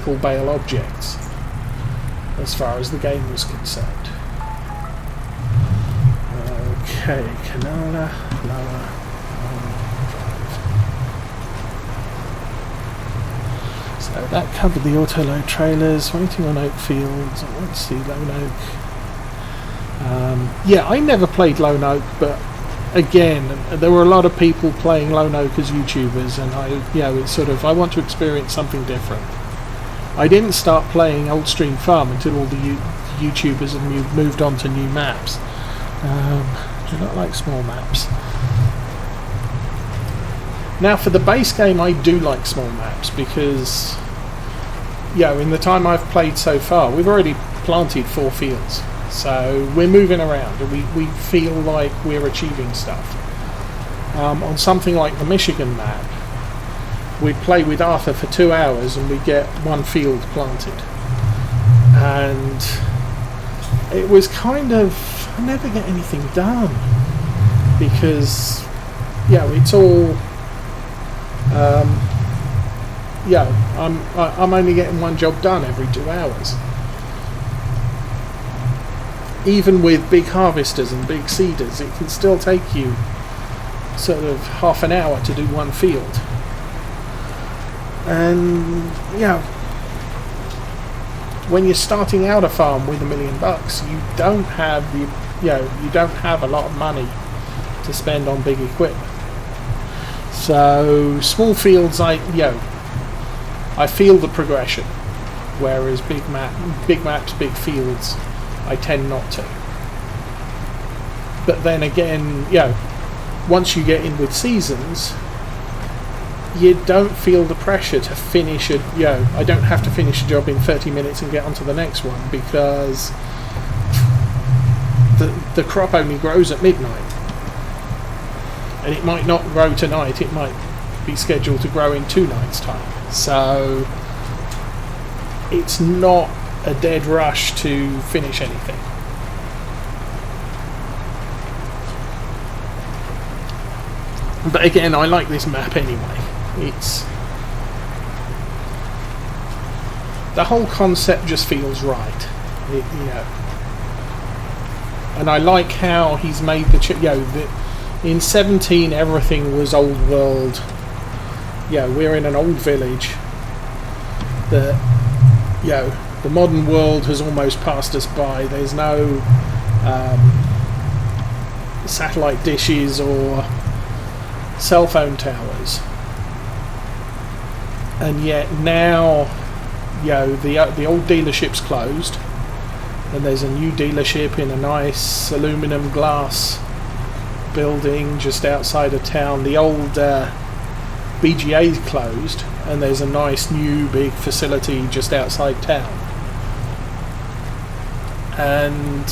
physical bale objects as far as the game was concerned. Okay, canola, lower, drive. So that covered the auto-load trailers, waiting on oak fields. I want to see lone oak. Yeah, I never played lone oak, but again, there were a lot of people playing lone oak as YouTubers, and it's sort of, I want to experience something different. I didn't start playing Old Stream Farm until all the YouTubers had moved on to new maps. I don't like small maps. Now for the base game, I do like small maps because, in the time I've played so far, we've already planted 4 fields. So we're moving around and we feel like we're achieving stuff. On something like the Michigan map, we'd play with Arthur for 2 hours and we'd get 1 field planted. And it was kind of, I never get anything done because, it's all, I'm only getting 1 job done every 2 hours. Even with big harvesters and big seeders, it can still take you sort of half an hour to do 1 field. And when you're starting out a farm with $1 million, you don't have you don't have a lot of money to spend on big equipment. So small fields, I feel the progression, whereas big maps, big fields, I tend not to. But then again, once you get in with seasons, you don't feel the pressure to finish it. I don't have to finish a job in 30 minutes and get onto the next one because the crop only grows at midnight. And it might not grow tonight, it might be scheduled to grow in 2 nights' time. So it's not a dead rush to finish anything. But again, I like this map anyway. It's, the whole concept just feels right. And I like how he's made in 17 everything was old world. We're in an old village that the modern world has almost passed us by. There's no satellite dishes or cell phone towers, and yet now the old dealership's closed and there's a new dealership in a nice aluminum glass building just outside of town. The old BGA's closed and there's a nice new big facility just outside town. And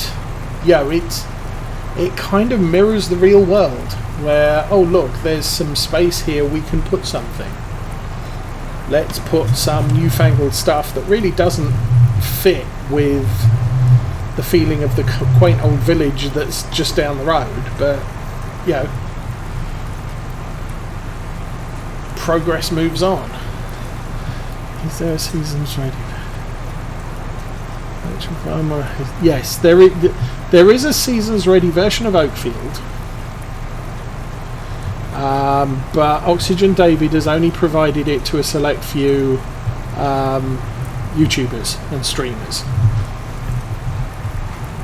it kind of mirrors the real world where, oh look, there's some space here, we can put something. Let's put some newfangled stuff that really doesn't fit with the feeling of the quaint old village that's just down the road, but progress moves on. Is there a seasons ready? Yes, there is a seasons ready version of Oakfield, but Oxygen David has only provided it to a select few YouTubers and streamers.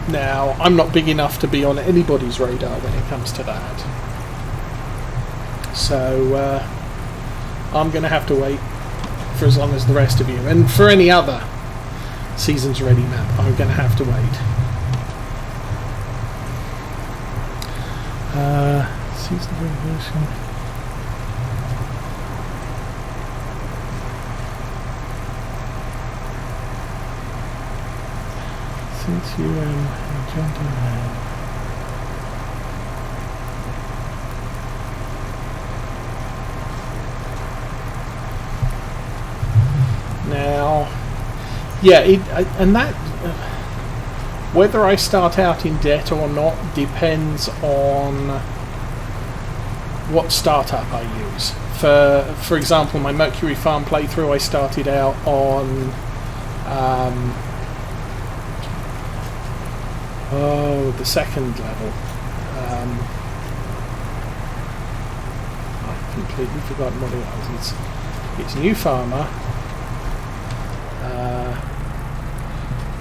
Now, I'm not big enough to be on anybody's radar when it comes to that, so I'm going to have to wait for as long as the rest of you, and for any other seasons ready map I'm going to have to wait. Season ready version. Since you gentleman. Now, and that whether I start out in debt or not depends on what startup I use. For example, my Mercury Farm playthrough, I started out on the second level. I've completely forgotten what it was. It's New Farmer.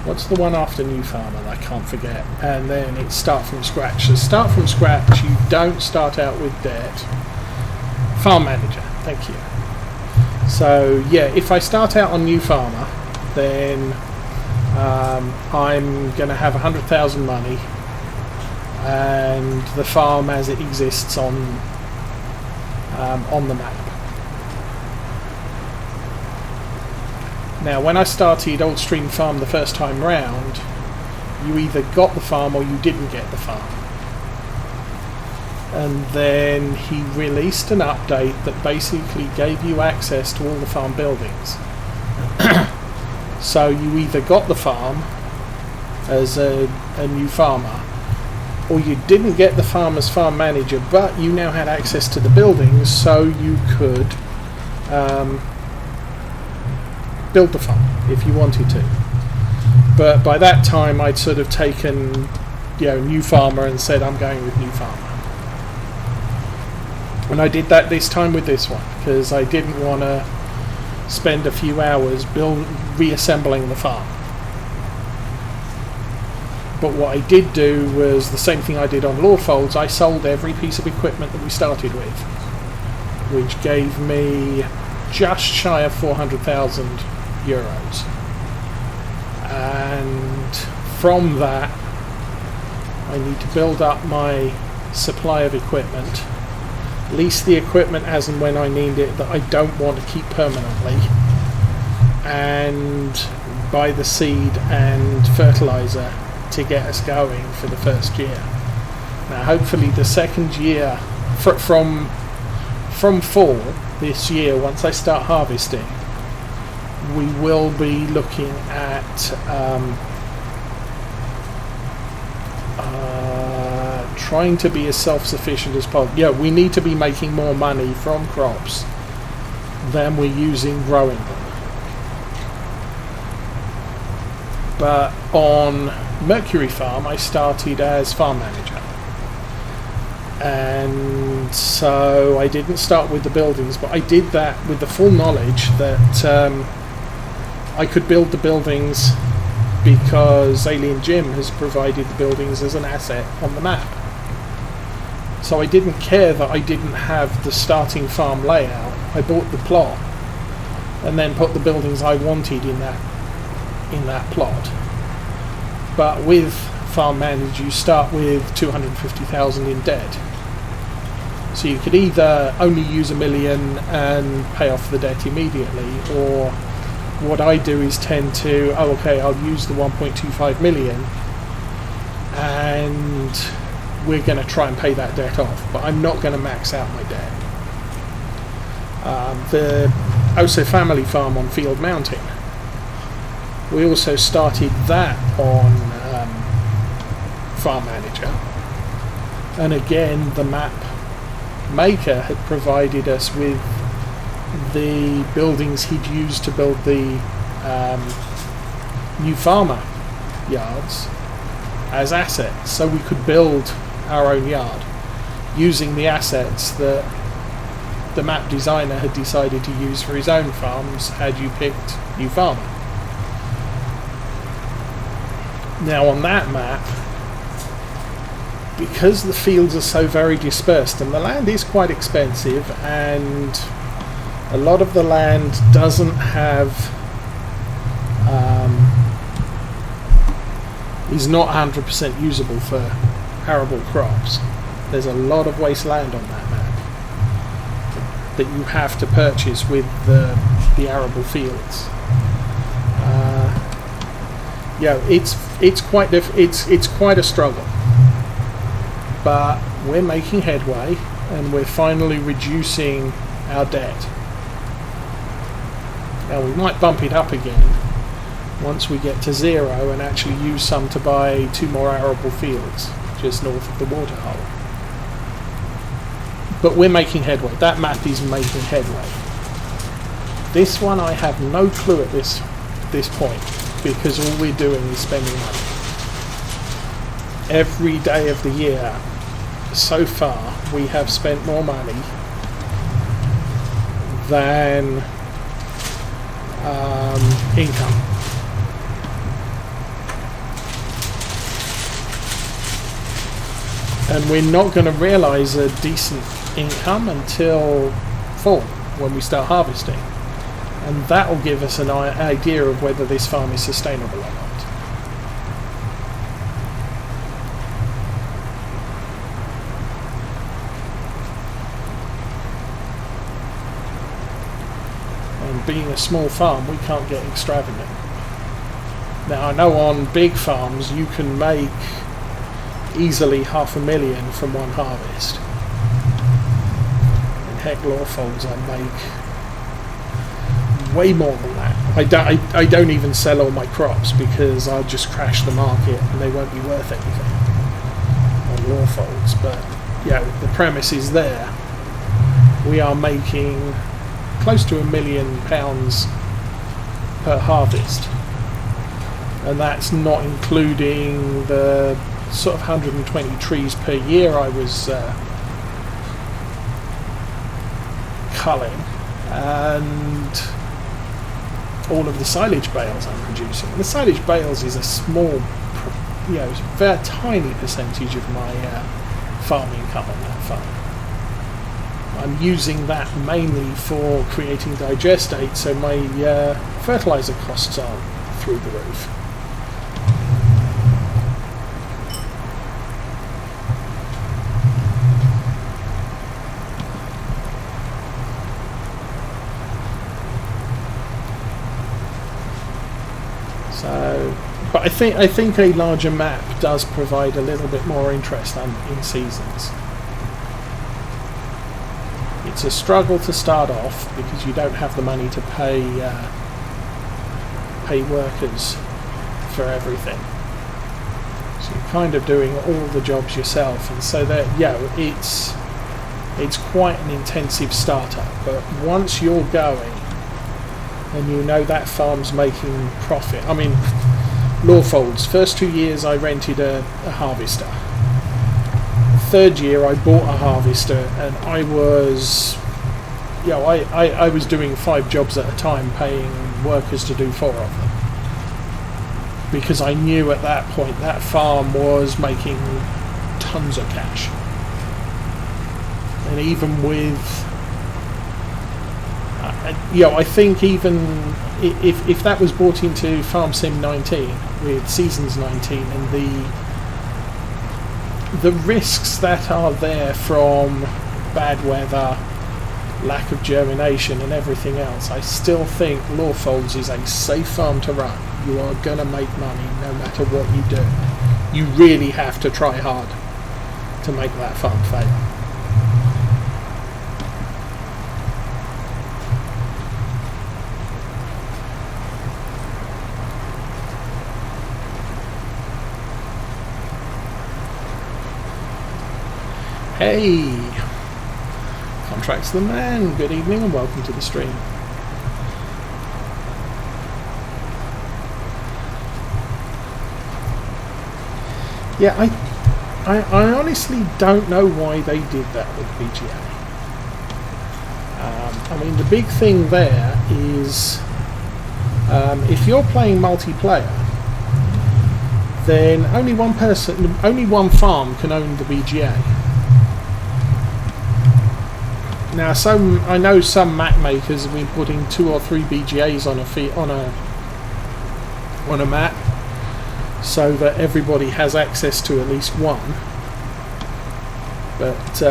What's the one after New Farmer? I can't forget. And then it's Start from Scratch. So Start from Scratch, you don't start out with debt. Farm Manager, thank you. So yeah, if I start out on New Farmer, then I'm going to have 100,000 money, and the farm as it exists on the map. Now, when I started Old Stream Farm the first time round, you either got the farm or you didn't get the farm. And then he released an update that basically gave you access to all the farm buildings. So you either got the farm as a new farmer, or you didn't get the farm as farm manager, but you now had access to the buildings, so you could build the farm if you wanted to. But by that time I'd sort of taken, New Farmer and said I'm going with New Farmer. And I did that this time with this one, because I didn't want to spend a few hours reassembling the farm. But what I did do was the same thing I did on Lawfolds. I sold every piece of equipment that we started with, which gave me just shy of 400,000 euros. And from that, I need to build up my supply of equipment, lease the equipment as and when I need it that I don't want to keep permanently, and buy the seed and fertilizer to get us going for the first year. Now hopefully the second year, from fall this year, once I start harvesting, we will be looking at trying to be as self-sufficient as possible. Yeah, we need to be making more money from crops than we're using growing them. But on Mercury Farm I started as farm manager, and so I didn't start with the buildings, but I did that with the full knowledge that I could build the buildings because Alien Jim has provided the buildings as an asset on the map. So I didn't care that I didn't have the starting farm layout. I bought the plot and then put the buildings I wanted in that plot. But with Farm Manager you start with 250,000 in debt. So you could either only use 1 million and pay off the debt immediately, or what I do is tend to, I'll use the 1.25 million and we're going to try and pay that debt off, but I'm not going to max out my debt. The Oso family farm on Field Mountain, we also started that on Farm Manager, and again the map maker had provided us with the buildings he'd used to build the New Farmer yards as assets, so we could build our own yard using the assets that the map designer had decided to use for his own farms had you picked New Farmer. Now on that map, because the fields are so very dispersed and the land is quite expensive, and a lot of the land doesn't have is not 100% usable for arable crops. There's a lot of waste land on that map that you have to purchase with the arable fields. It's quite it's quite a struggle, but we're making headway and we're finally reducing our debt. Now we might bump it up again once we get to 0 and actually use some to buy 2 more arable fields just north of the waterhole. but we're making headway. That map is making headway. This one I have no clue at this point, because all we're doing is spending money. Every day of the year so far we have spent more money than income. And we're not going to realise a decent income until fall, when we start harvesting. And that will give us an idea of whether this farm is sustainable or not. And being a small farm, we can't get extravagant. Now I know on big farms you can make easily $500,000 from one harvest. In heck, Lawfolds I make way more than that. I don't even sell all my crops because I'll just crash the market and they won't be worth anything on Lawfolds. But yeah, the premise is there. We are making close to £1 million per harvest, and that's not including the sort of 120 trees per year I was culling, and all of the silage bales I'm producing. And the silage bales is a small, very tiny percentage of my farm income on that farm. I'm using that mainly for creating digestate, so my fertilizer costs aren't through the roof. So, but I think a larger map does provide a little bit more interest in seasons. It's a struggle to start off because you don't have the money to pay workers for everything. So you're kind of doing all the jobs yourself, and so that it's quite an intensive startup. But once you're going and you know that farm's making profit. I mean, Lawfolds, first 2 years I rented a harvester. Third year I bought a harvester, and I was doing 5 jobs at a time, paying workers to do 4 of them, because I knew at that point that farm was making tons of cash. And even with I think even if that was bought into Farm Sim 19 with Seasons 19, and the risks that are there from bad weather, lack of germination and everything else, I still think Lawfolds is a safe farm to run. You are going to make money no matter what you do. You really have to try hard to make that farm fail. Hey, Contracts the Man, good evening and welcome to the stream. Yeah, I honestly don't know why they did that with BGA. I mean, the big thing there is if you're playing multiplayer, then only one farm can own the BGA. Now, I know some map makers have been putting 2 or 3 BGAs on a map, so that everybody has access to at least one. But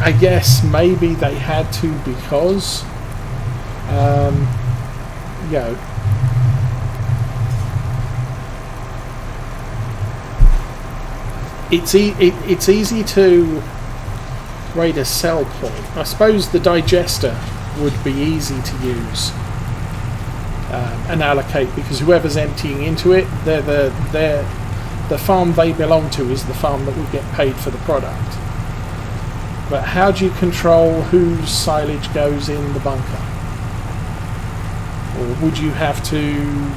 I guess maybe they had to because it's easy to rate a sell point. I suppose the digester would be easy to use and allocate, because whoever's emptying into it, they're the farm they belong to is the farm that would get paid for the product. But how do you control whose silage goes in the bunker? Or would you have to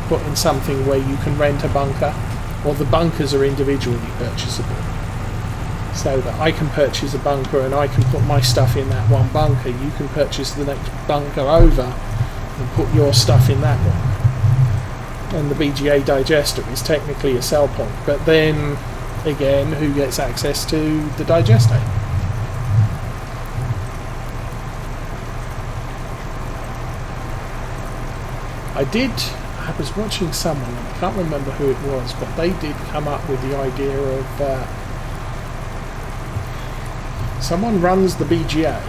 put in something where you can rent a bunker, or the bunkers are individually purchasable, so that I can purchase a bunker and I can put my stuff in that one bunker, you can purchase the next bunker over and put your stuff in that one, and the BGA digester is technically a sell point, but then again, who gets access to the digester? I was watching someone, and I can't remember who it was, but they did come up with the idea of someone runs the BGA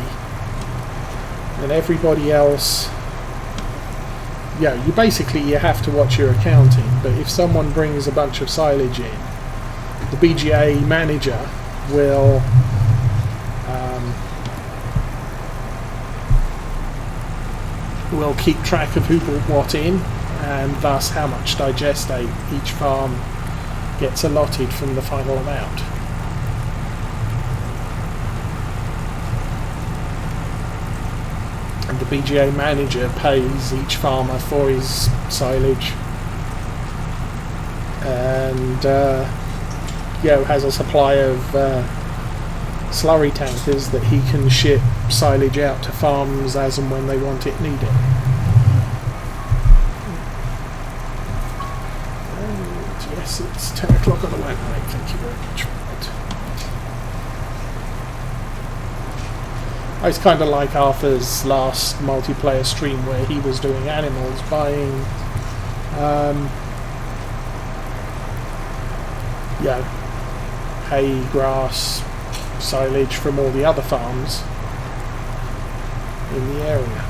and everybody else, you have to watch your accounting, but if someone brings a bunch of silage in, the BGA manager will keep track of who brought what in, and thus how much digestate each farm gets allotted from the final amount. And the BGA manager pays each farmer for his silage, and has a supply of slurry tankers that he can ship silage out to farms as and when they want it needed. And yes, it's 10 o'clock on the Wednesday. Thank you very much for that. It's kind of like Arthur's last multiplayer stream where he was doing animals, buying hay, grass, silage from all the other farms in the area.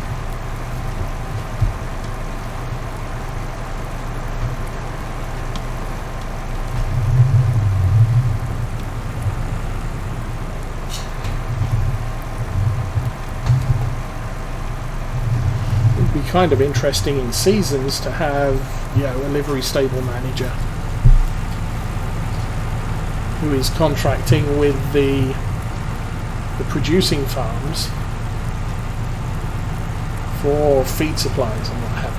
It would be kind of interesting in seasons to have, a livery stable manager who is contracting with the producing farms for feed supplies and what have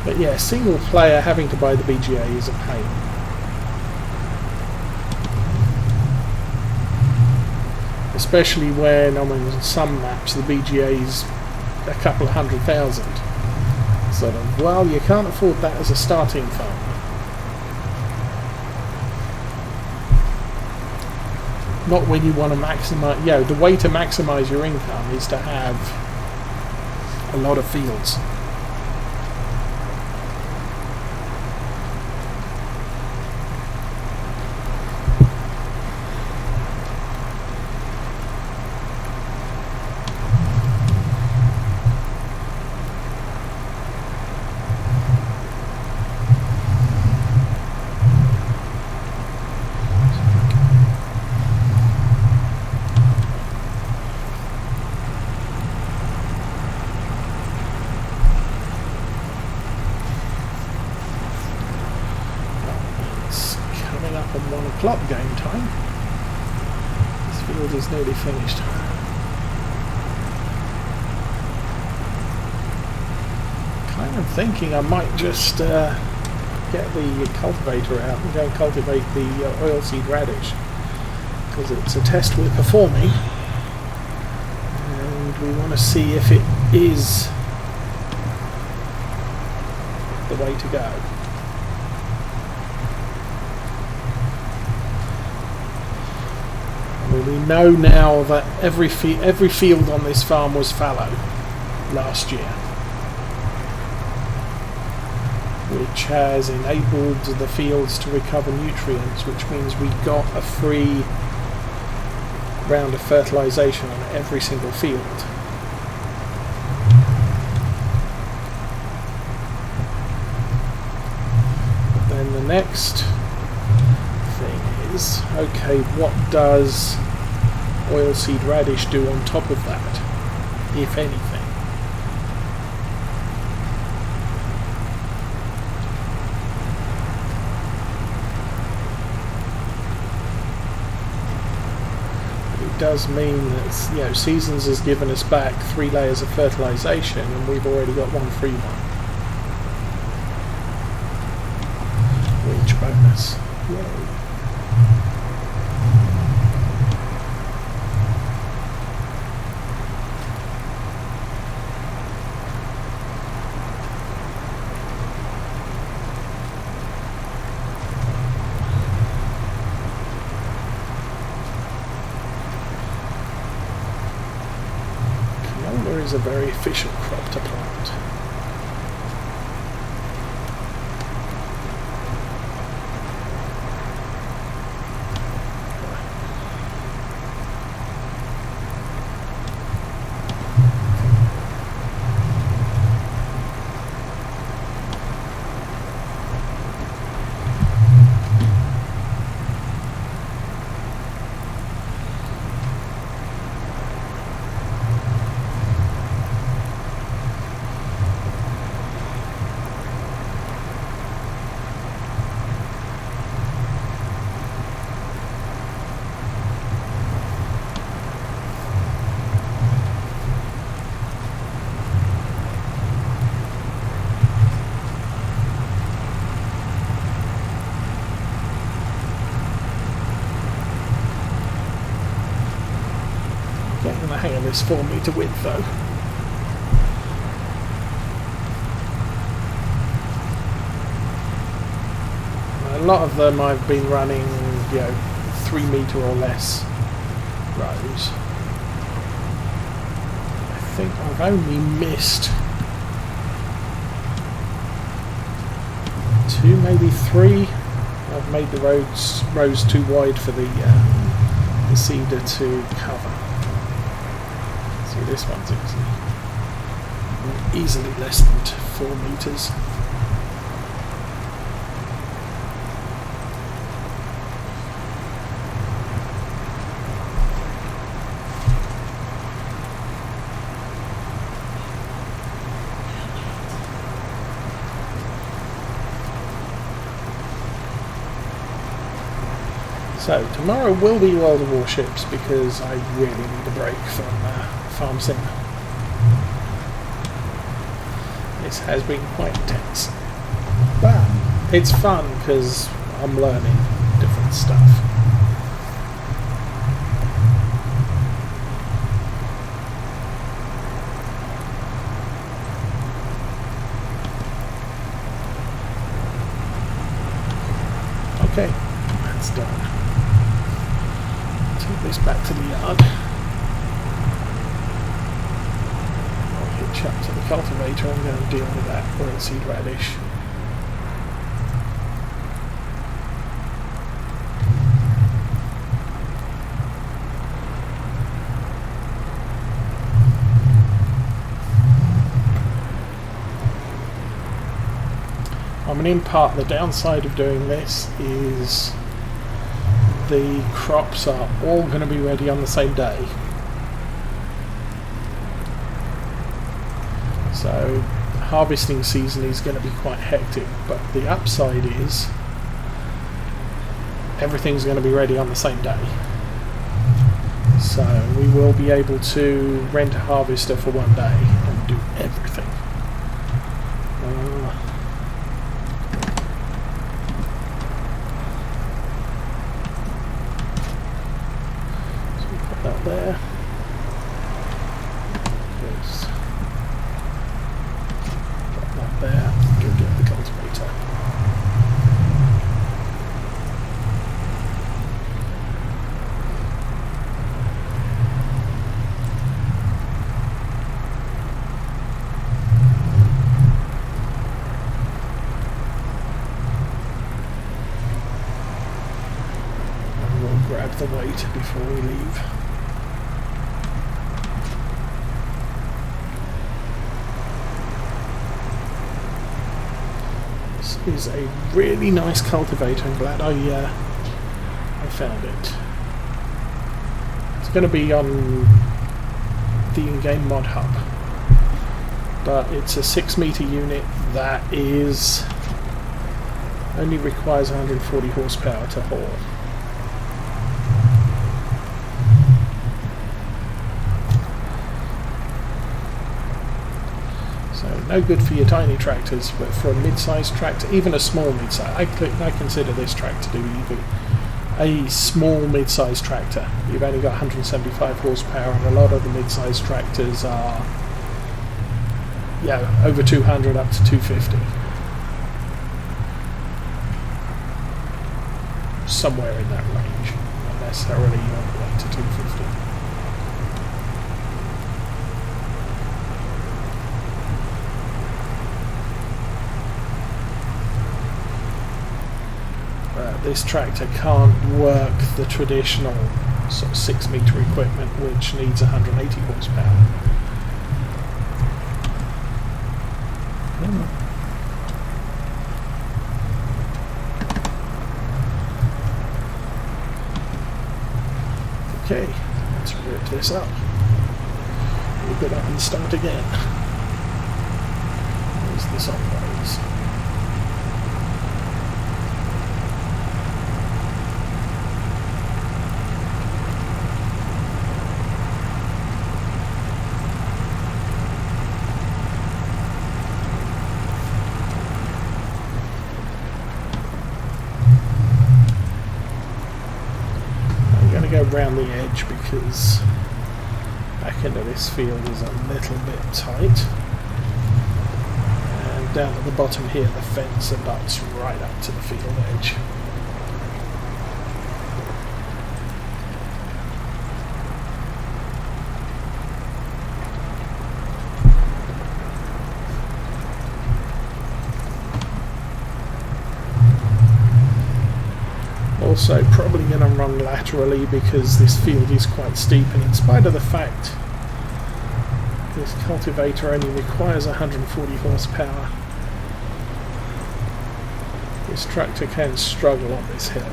you. But yeah, single player having to buy the BGA is a pain. Especially when, on some maps the BGA's a couple of 100,000. Sort of, well, you can't afford that as a starting farmer. Not when you want to maximise. The way to maximise your income is to have a lot of fields. Up on 1 o'clock game time. This field is nearly finished. Kind of thinking I might just get the cultivator out and go and cultivate the oilseed radish, because it's a test we're performing and we want to see if it is the way to go. We know now that every field on this farm was fallow last year, which has enabled the fields to recover nutrients, which means we got a free round of fertilization on every single field. But then the next thing is, okay, what does oilseed radish do on top of that? if anything. It does mean that, you know, Seasons has given us back 3 layers of fertilization, and we've already got 1 free one. Reach bonus. Yay. Canola is a very efficient crop to plant. Getting the hang of this 4 metre width though. A lot of them I've been running, you know, 3 metre or less rows. I think I've only missed 2, maybe 3. I've made the rows too wide for the cedar to cover. See, this one's easily less than 4 metres. So tomorrow will be World of Warships because I really need a break from Farm Sim. This has been quite intense, but it's fun because I'm learning different stuff. Okay, that's done. Take this back to the yard. I'll hitch up to the cultivator and go and deal with that oilseed radish. I mean, in part, the downside of doing this is the crops are all going to be ready on the same day. So harvesting season is going to be quite hectic, but the upside is everything's going to be ready on the same day. So we will be able to rent a harvester for one day and do everything. That there. Just drop that there. Go get the cultivator. And we'll grab the weight before we leave. Is a really nice cultivator. I'm glad I found it. It's going to be on the in-game mod hub, but it's a 6-meter unit that is only requires 140 horsepower to haul. So no good for your tiny tractors, but for a mid-sized tractor, even a small mid-size, I consider this tractor to be a small mid-sized tractor. You've only got 175 horsepower, and a lot of the mid-sized tractors are, yeah, over 200 up to 250. Somewhere in that range, not necessarily all the way to 250. This tractor can't work the traditional sort of 6-meter equipment, which needs 180 horsepower. Okay, let's rip this up. We'll get up and start again. Where's this on those? Around the edge because back into this field is a little bit tight, and down at the bottom here the fence abuts right up to the field edge. Also probably going to run laterally because this field is quite steep, and in spite of the fact this cultivator only requires 140 horsepower, this tractor can struggle on this hill.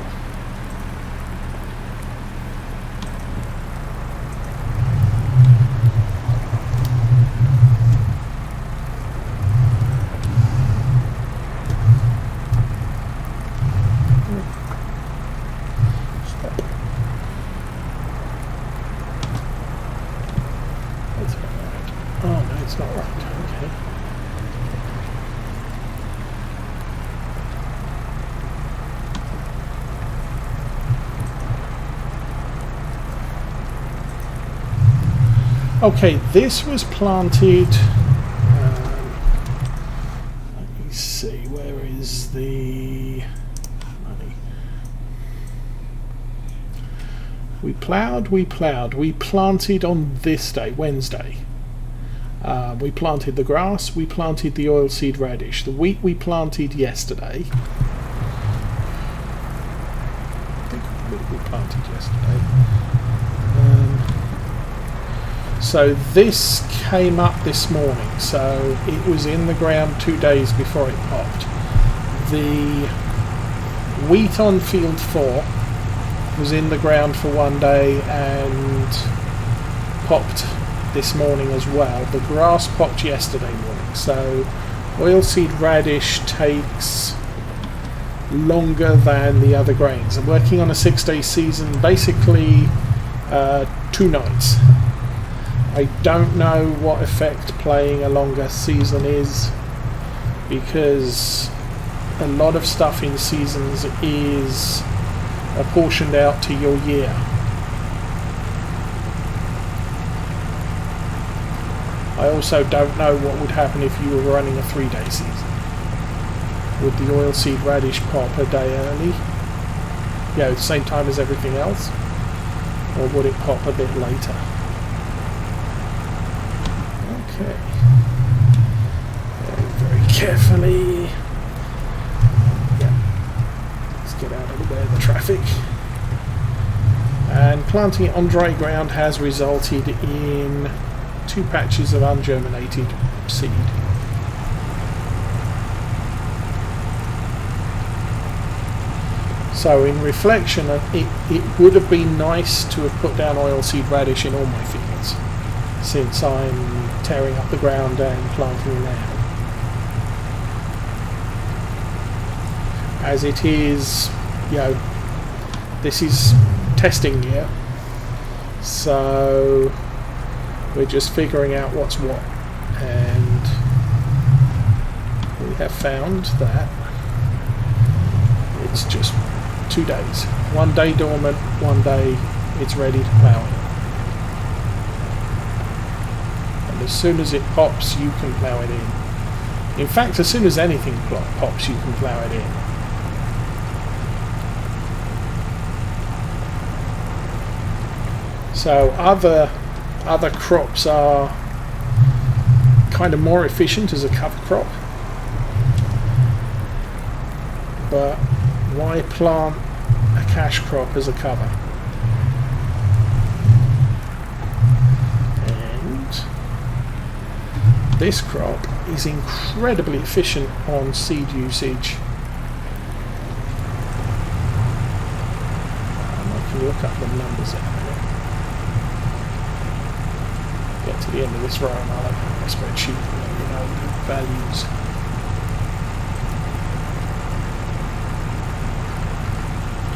It's not right, okay. Okay, this was planted, let me see, where is the money? We planted on this day, Wednesday. We planted the grass, we planted the oilseed radish. The wheat we planted yesterday. I think we planted yesterday. So this came up this morning, so it was in the ground 2 days before it popped. The wheat on field 4 was in the ground for 1 day and popped this morning as well. The grass popped yesterday morning, so oilseed radish takes longer than the other grains. I'm working on a 6-day season, basically 2 nights. I don't know what effect playing a longer season is, because a lot of stuff in seasons is apportioned out to your year. I also don't know what would happen if you were running a 3-day season. Would the oilseed radish pop a day early? Yeah, at the same time as everything else? Or would it pop a bit later? Okay. Very carefully. Yeah. Let's get out of the way of the traffic. And planting it on dry ground has resulted in 2 patches of ungerminated seed. So in reflection, it would have been nice to have put down oilseed radish in all my fields. since I'm tearing up the ground and planting now. As it is, you know, this is testing year, so we're just figuring out what's what, and we have found that it's just 2 days. 1 day dormant, 1 day it's ready to plough in. And as soon as it pops, you can plough it in. In fact, as soon as anything pops, you can plough it in. So other crops are kind of more efficient as a cover crop, but why plant a cash crop as a cover? And this crop is incredibly efficient on seed usage. I can look up the numbers in a minute. Get to the end of this row and I'll open my spreadsheet and let you know the values.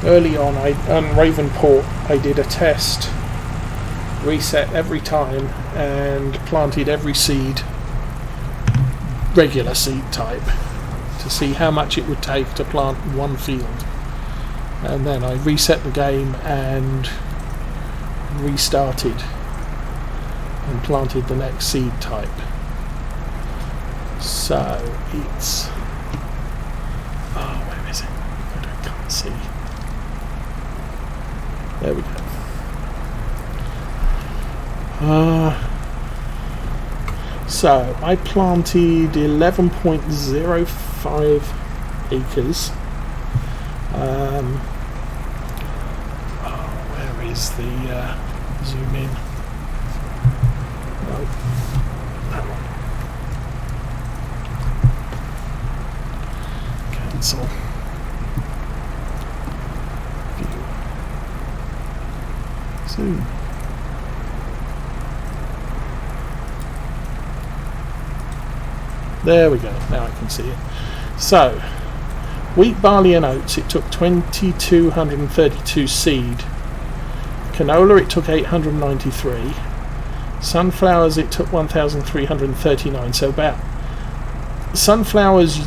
Early on, on Ravenport, I did a test, reset every time, and planted every seed, regular seed type, to see how much it would take to plant one field. And then I reset the game and restarted and planted the next seed type. So it's, oh, where is it? I can't see. There we go. So I planted 11.05 acres. Where is the zoom in? No, that one. Cancel. View. Zoom. There we go, now I can see it. So, wheat, barley and oats, it took 2,232 seed. Canola, it took 893. Sunflowers, it took 1,339. So about, sunflowers